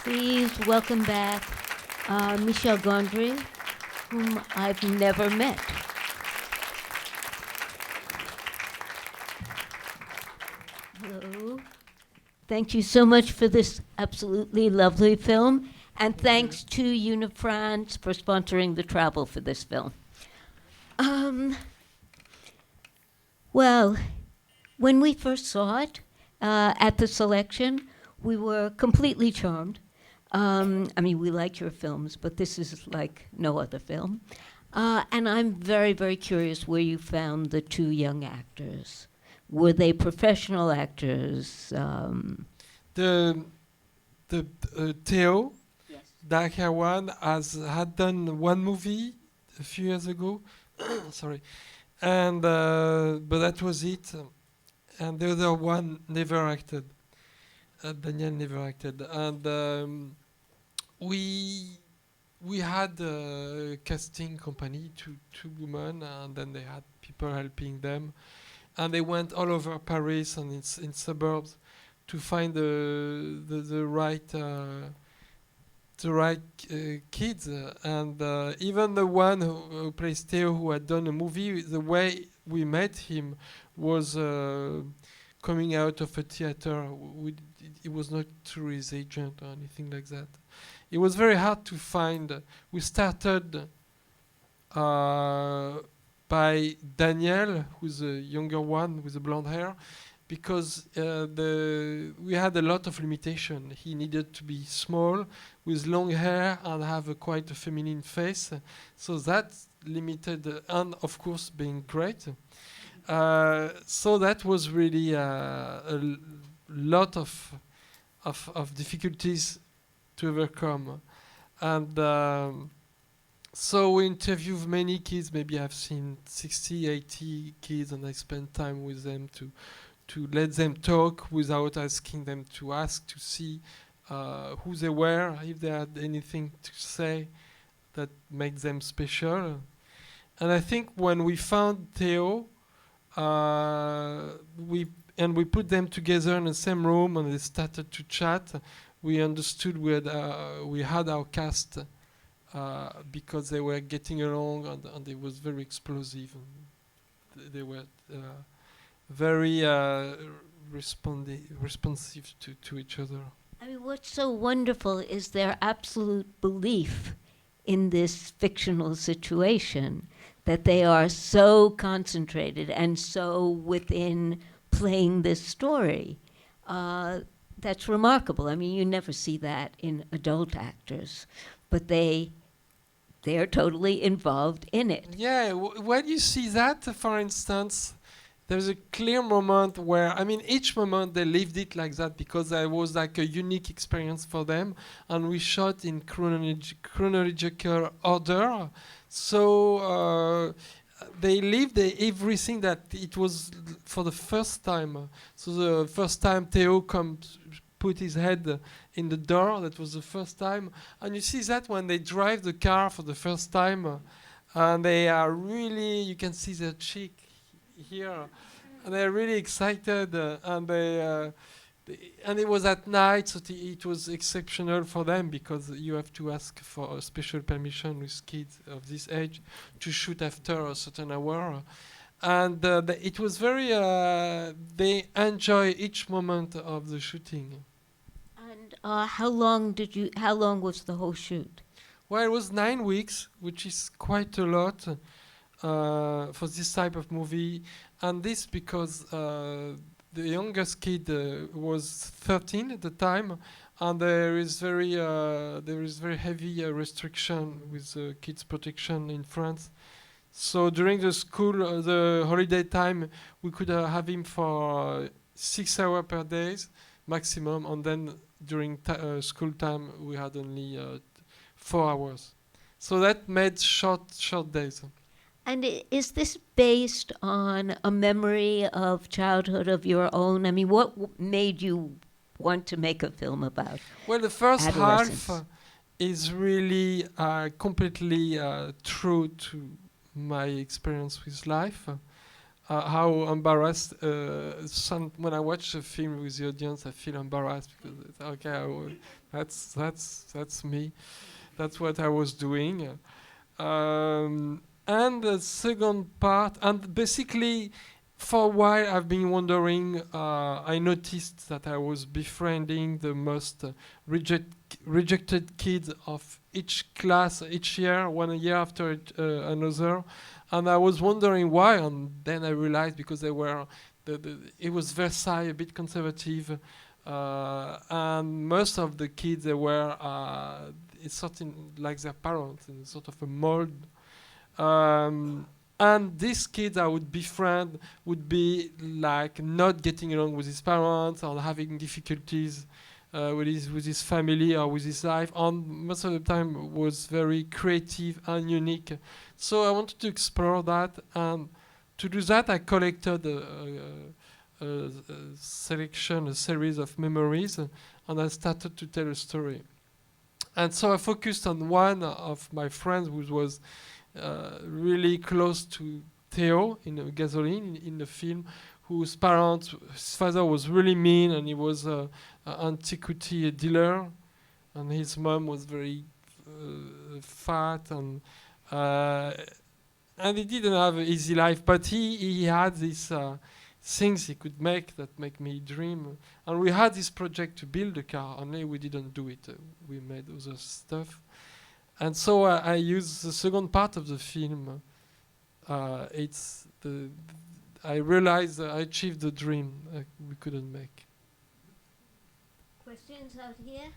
Please welcome back Michel Gondry, whom I've never met. Hello. Thank you so much for this absolutely lovely film, and thanks to Unifrance for sponsoring the travel for this film. Well, when we first saw it at the selection, we were completely charmed. I mean, we like your films, but this is like no other film. And I'm very, very curious where you found the two young actors. Were they professional actors? The Theo, Yes. Darker one, had done one movie a few years ago. Sorry, and but that was it. And the other one never acted. Daniel never acted, and we had a casting company, two women, and then they had people helping them, and they went all over Paris and in suburbs to find the right kids, and even the one who plays Theo, who had done a movie, the way we met him was coming out of a theater. It was not through his agent or anything like that. It was very hard to find. We started by Daniel, who's a younger one with the blonde hair, because we had a lot of limitation. He needed to be small, with long hair, and have quite a feminine face. So that limited, and of course being great. So that was really a lot of difficulties to overcome. And so we interviewed many kids. Maybe I've seen 60, 80 kids, and I spent time with them to let them talk without asking them to ask, to see who they were, if they had anything to say that made them special. And I think when we found Theo, we put them together in the same room and they started to chat, we understood we had our cast because they were getting along, and it was very explosive. And they were very responsive to each other. I mean, what's so wonderful is their absolute belief in this fictional situation, that they are so concentrated and so within playing this story. That's remarkable. I mean, you never see that in adult actors, but they are totally involved in it. Yeah, when you see that, for instance, there's a clear moment where, I mean, each moment they lived it like that because there was like a unique experience for them, and we shot in chronological order. So they lived everything that it was for the first time. So the first time Theo put his head in the door, that was the first time. And you see that when they drive the car for the first time, and they are really, you can see their cheek here, and they're really excited, and it was at night, so it was exceptional for them because you have to ask for a special permission with kids of this age to shoot after a certain hour, and it was very. They enjoy each moment of the shooting. And how long was the whole shoot? Well, it was 9 weeks, which is quite a lot for this type of movie, and this because the youngest kid was 13 at the time, and there is very heavy restriction with kids protection in France. So during the holiday time, we could have him for 6 hours per day maximum, and then during school time we had only 4 hours. So that made short days. And is this based on a memory of childhood of your own? I mean, what made you want to make a film about? Well, the first half is really completely true to my experience with life. how embarrassed. When I watch a film with the audience, I feel embarrassed because it's, okay, that's me. That's what I was doing. And the second part, and basically, for a while I've been wondering. I noticed that I was befriending the most rejected kids of each class each year, one year after another, and I was wondering why. And then I realized because they were, it was Versailles, a bit conservative, and most of the kids they were, it's something like their parents, in sort of a mold. And these kids I would befriend would be like not getting along with his parents or having difficulties with his family or with his life, and most of the time was very creative and unique. So I wanted to explore that, and to do that I collected a selection, a series of memories, and I started to tell a story. And so I focused on one of my friends who was really close to Theo in Gasoline in the film, whose parents, his father was really mean, and he was an antiquity dealer, and his mom was very fat, and he didn't have an easy life, but he had these things he could make that make me dream. And we had this project to build a car, only we didn't do it. We made other stuff. And so I use the second part of the film. I realized I achieved the dream we couldn't make. Questions out here?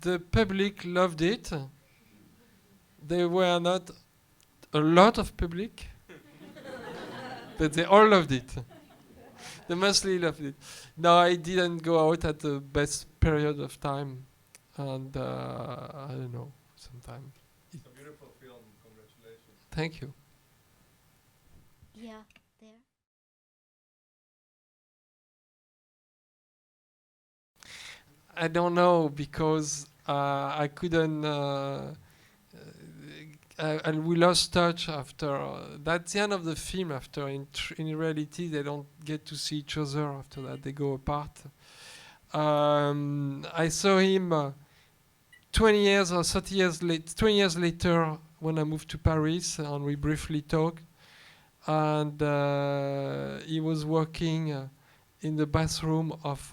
The public loved it. There were not a lot of public, but they all loved it. They mostly loved it. No, I didn't go out at the best period of time, and I don't know, sometime. It's a beautiful film. Congratulations. Thank you. Yeah, there. I don't know because I couldn't. And we lost touch after. That's the end of the film. After, in reality, they don't get to see each other after that. They go apart. I saw him 20 years or 30 years late. 20 years later, when I moved to Paris, and we briefly talked. And he was working in the bathroom of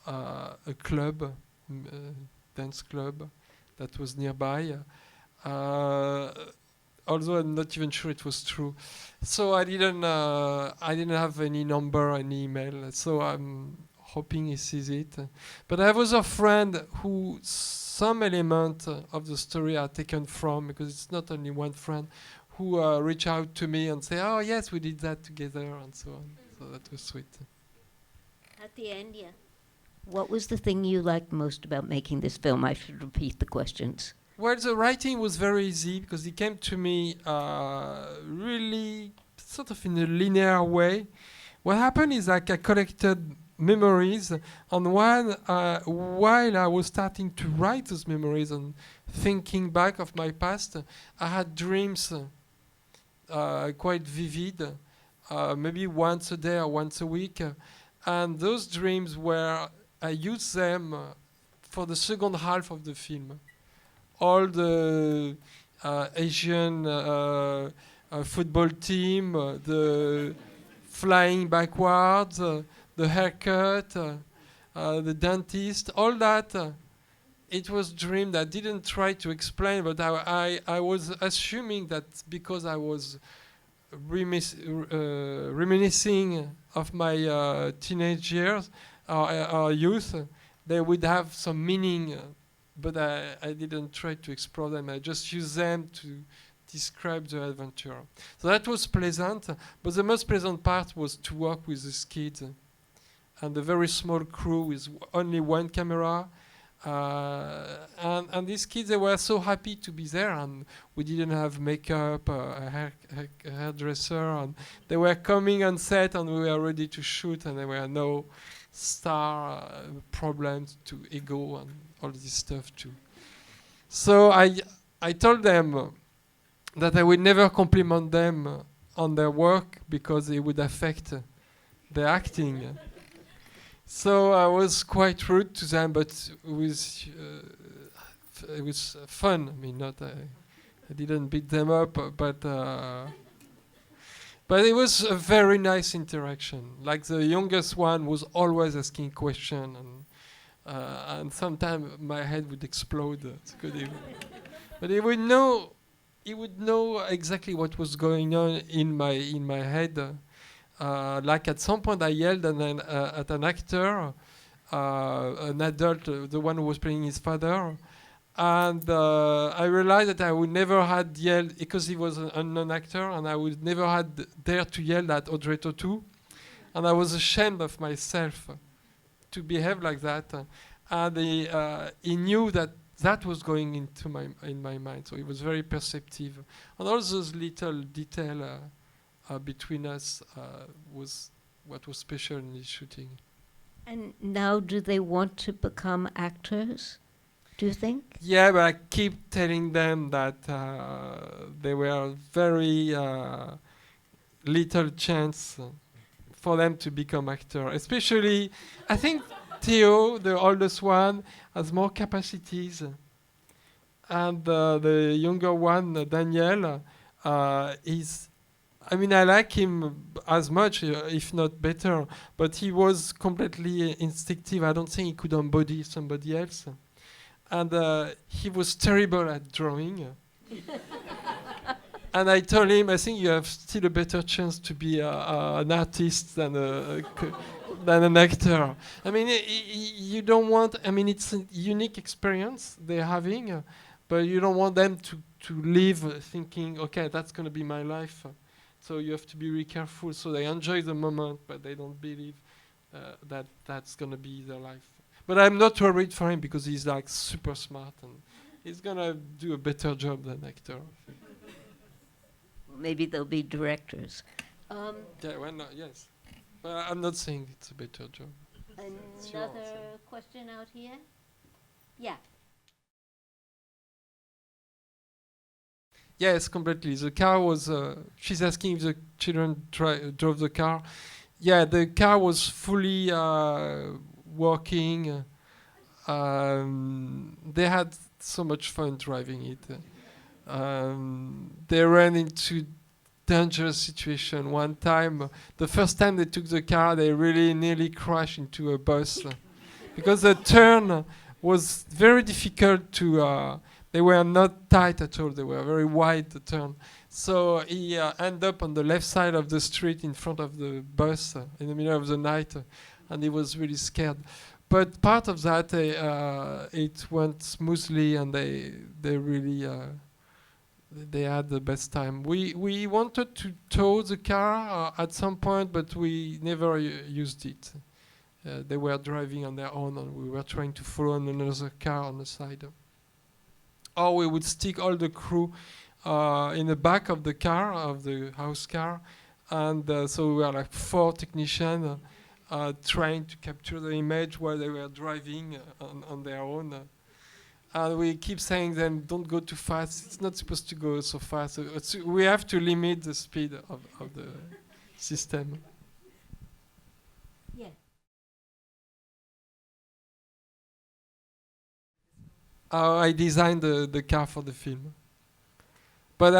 a club, dance club, that was nearby. Although I'm not even sure it was true. So I didn't have any number, any email. So I'm hoping he sees it. But I have other friend who some element of the story are taken from, because it's not only one friend, who reach out to me and say, "Oh yes, we did that together," and so on. So that was sweet. At the end, yeah. What was the thing you liked most about making this film? I should repeat the questions. Well, the writing was very easy because it came to me really sort of in a linear way. What happened is like I collected memories, and while I was starting to write those memories and thinking back of my past, I had dreams quite vivid, maybe once a day or once a week, and those dreams were, I used them for the second half of the film. All the Asian football team, the flying backwards, the haircut, the dentist, all that. It was a dream that I didn't try to explain, but I was assuming that because I was reminiscing of my teenage years or youth, they would have some meaning. But I didn't try to explore them. I just used them to describe the adventure. So that was pleasant. But the most pleasant part was to work with these kids and a very small crew with only one camera. And these kids, they were so happy to be there. And we didn't have makeup, a hairdresser. And they were coming on set and we were ready to shoot. And there were no star problems to ego and all this stuff too. So I told them that I would never compliment them on their work because it would affect their acting. So I was quite rude to them, but it was fun. I mean, not I didn't beat them up, but it was a very nice interaction. Like the youngest one was always asking questions, and sometimes my head would explode. But he would know exactly what was going on in my head. Like at some point, I yelled at an actor, an adult, the one who was playing his father, and I realized that I would never had yelled because he was an unknown actor, and I would never had dare to yell at Audrey Tatou, and I was ashamed of myself to behave like that. And he knew that that was going into in my mind, so he was very perceptive, and all those little detail between us was what was special in this shooting. And now do they want to become actors, do you think? Yeah, but I keep telling them that there were very little chance for them to become actor. Especially, I think Theo, the oldest one, has more capacities, and the younger one, Daniel, is. I mean, I like him as much, if not better, but he was completely instinctive. I don't think he could embody somebody else. And he was terrible at drawing. And I told him, I think you have still a better chance to be an artist than than an actor. I mean, you don't want. I mean, it's a unique experience they're having, but you don't want them to live thinking, okay, that's going to be my life. So you have to be really careful. So they enjoy the moment, but they don't believe that that's going to be their life. But I'm not worried for him because he's like super smart and he's going to do a better job than actor. Maybe they'll be directors. Yeah, well, no, yes. But I'm not saying it's a better job. Another question out here? Yeah. Yes, completely. The car was. She's asking if the children drove the car. Yeah, the car was fully working. They had so much fun driving it. They ran into dangerous situation. One time, the first time they took the car, they really nearly crashed into a bus because the turn was very difficult to. They were not tight at all. They were very wide, the turn. So he ended up on the left side of the street in front of the bus in the middle of the night, and he was really scared. But part of that, it went smoothly, and they really they had the best time. We wanted to tow the car at some point, but we never used it. They were driving on their own, and we were trying to follow another car on the side. Or we would stick all the crew in the back of the car, of the house car, and so we were like 4 technicians trying to capture the image while they were driving on their own. And we keep saying them, don't go too fast. It's not supposed to go so fast. We have to limit the speed of the system. Yeah. I designed the car for the film. But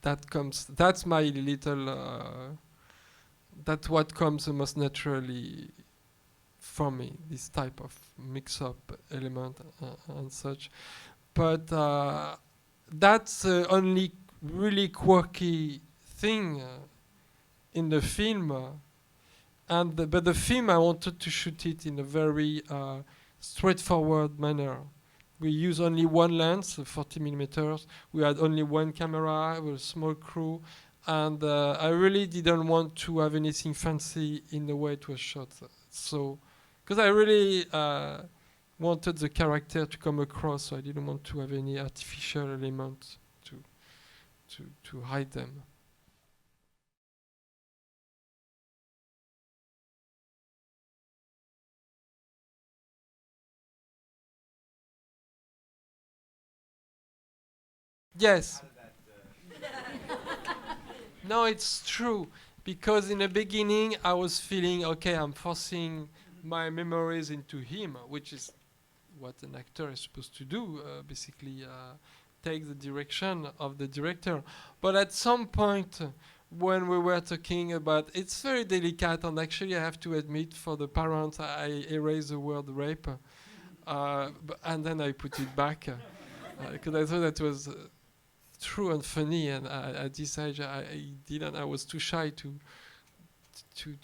that's my little, that's what comes the most naturally for me, this type of mix-up element and such. But that's the only really quirky thing in the film. But the film, I wanted to shoot it in a very straightforward manner. We use only one lens, 40 millimeters. We had only one camera with a small crew. And I really didn't want to have anything fancy in the way it was shot. So, because I really wanted the character to come across, so I didn't want to have any artificial elements to hide them. Yes. No, it's true. Because in the beginning, I was feeling, okay, I'm forcing my memories into him, which is what an actor is supposed to do, basically take the direction of the director. But at some point, when we were talking about, it's very delicate, and actually I have to admit, for the parents, I erased the word rape, and then I put it back, because I thought that was true and funny, and I decided I didn't. I was too shy to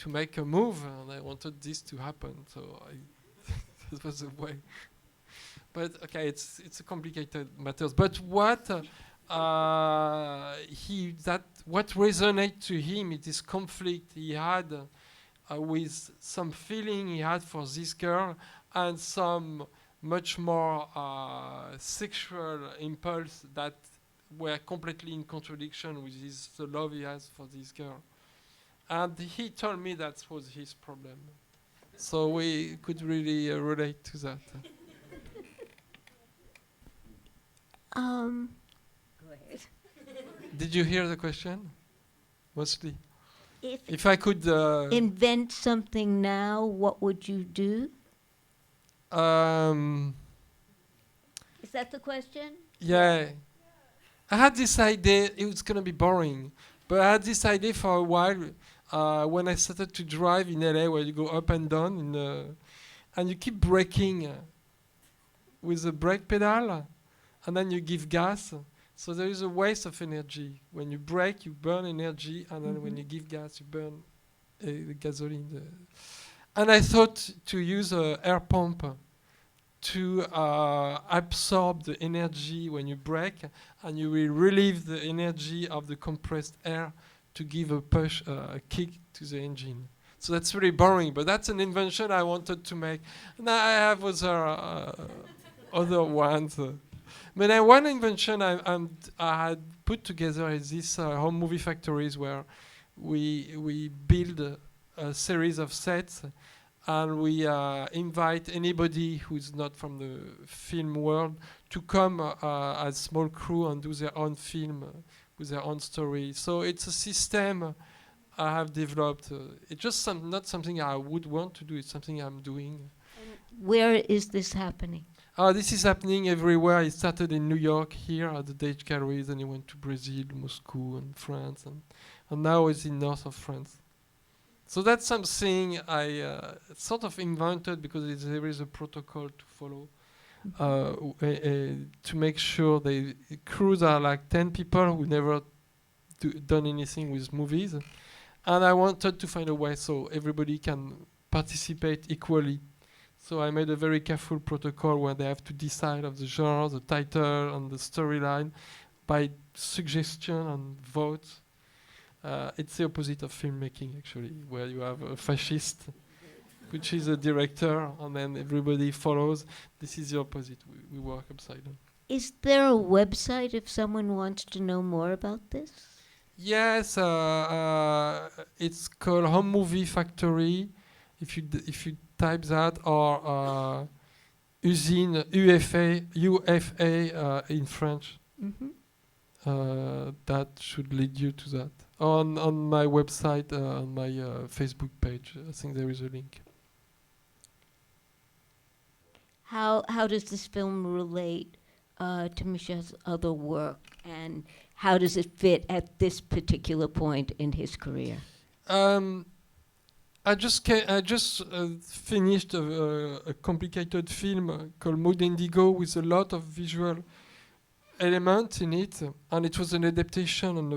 make a move, and I wanted this to happen. So that was the way. But okay, it's a complicated matters. But what what resonated to him is this conflict he had with some feeling he had for this girl and some much more sexual impulse that were completely in contradiction with the love he has for this girl. And he told me that was his problem. So we could really relate to that. Go ahead. Did you hear the question? Mostly. If If I could invent something now, what would you do? Is that the question? Yeah. I had this idea, it was going to be boring, but I had this idea for a while when I started to drive in LA, where you go up and down, and you keep braking with the brake pedal, and then you give gas. So there is a waste of energy. When you brake, you burn energy, and then when you give gas, you burn the gasoline. And I thought to use an air pump to absorb the energy when you brake, and you will relieve the energy of the compressed air to give a push, a kick to the engine. So that's really boring, but that's an invention I wanted to make. And I have other ones. But one invention I had put together is this home movie factories where we build a series of sets, and we invite anybody who's not from the film world to come as small crew and do their own film with their own story. So it's a system I have developed. It's just not something I would want to do. It's something I'm doing. Where is this happening? This is happening everywhere. It started in New York here at the Dage Galleries, and it went to Brazil, Moscow, and France, and now it's in north of France. So that's something I sort of invented because there is a protocol to follow to make sure the crews are like 10 people who never done anything with movies. And I wanted to find a way so everybody can participate equally. So I made a very careful protocol where they have to decide of the genre, the title, and the storyline by suggestion and vote. It's the opposite of filmmaking, actually, where you have a fascist, which is a director, and then everybody follows. This is the opposite. We work upside down. Is there a website if someone wants to know more about this? Yes, it's called Home Movie Factory. If you type that, or usine UFA in French. That should lead you to that. On my website, on my Facebook page, I think there is a link. How does this film relate to Michel's other work, and how does it fit at this particular point in his career? I just finished a complicated film called Mood Indigo with a lot of visual elements in it, and it was an adaptation on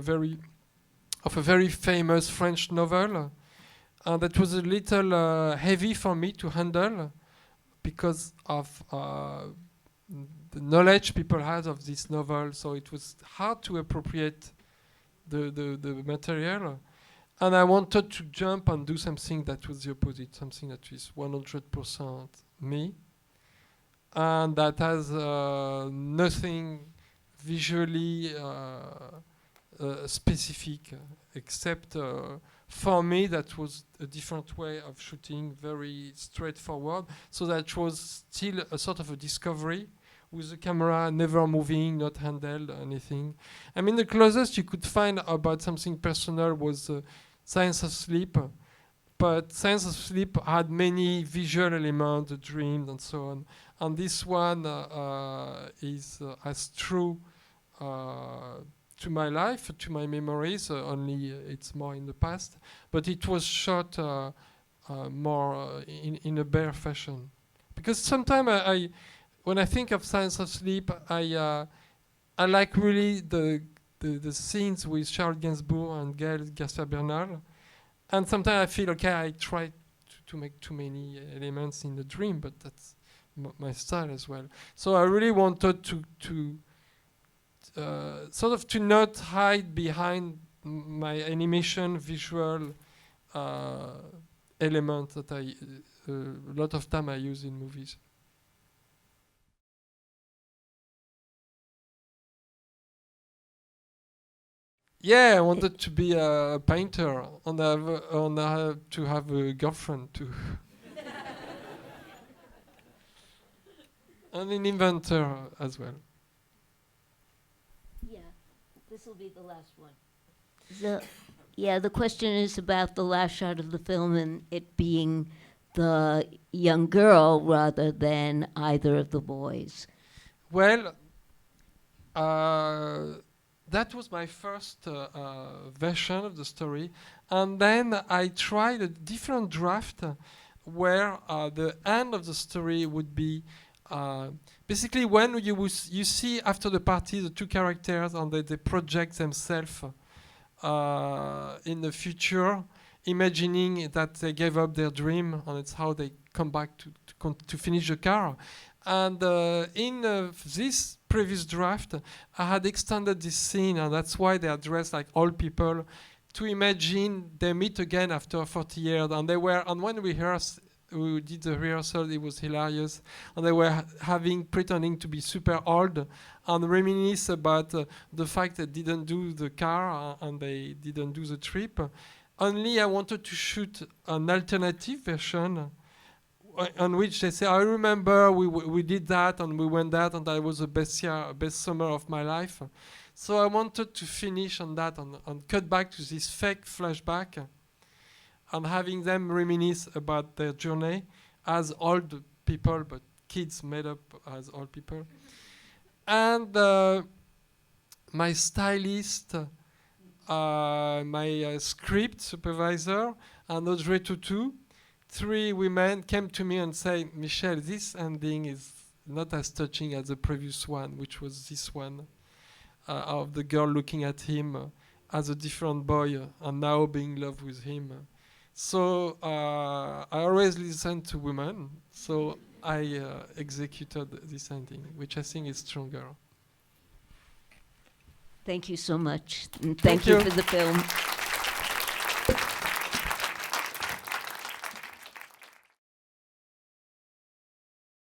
of a very famous French novel, and that was a little heavy for me to handle because of the knowledge people had of this novel. So it was hard to appropriate the material. And I wanted to jump and do something that was the opposite, something that is 100% me, and that has nothing visually specific, except for me that was a different way of shooting, very straightforward. So that was still a sort of a discovery, with the camera never moving, not handled, anything. I mean, the closest you could find about something personal was Science of Sleep, but Science of Sleep had many visual elements, dreams, and so on. And this one is as true to my life, to my memories, only it's more in the past. But it was shot more in a bare fashion. Because sometimes when I think of Science of Sleep, I like really the scenes with Charles Gainsbourg and Gael Garcia Bernal. And sometimes I feel, okay, I try to make too many elements in the dream, but that's my style as well. So I really wanted to sort of to not hide behind my animation visual element that a lot of time I use in movies. Yeah, I wanted to be a painter and to have a girlfriend too. And an inventor as well. Yeah, this will be the last one. The question is about the last shot of the film and it being the young girl rather than either of the boys. Well, that was my first version of the story, and then I tried a different draft where the end of the story would be basically when you see after the party the two characters and they project themselves in the future, imagining that they gave up their dream, and it's how they come back to finish the car. And in this previous draft, I had extended this scene, and that's why they are dressed like old people, to imagine they meet again after 40 years. And they were, and when we did the rehearsal, it was hilarious. And they were pretending to be super old and reminisce about the fact that they didn't do the car and they didn't do the trip. Only I wanted to shoot an alternative version on which they say, I remember we did that and we went that and that was the best summer of my life. So I wanted to finish on that and cut back to this fake flashback and having them reminisce about their journey as old people, but kids made up as old people. And my stylist, my script supervisor, and Audrey Tatou, 3 women came to me and said, Michel, this ending is not as touching as the previous one, which was this one, of the girl looking at him as a different boy and now being in love with him. So I always listen to women, so I executed this ending, which I think is stronger. Thank you so much. And thank you for the film.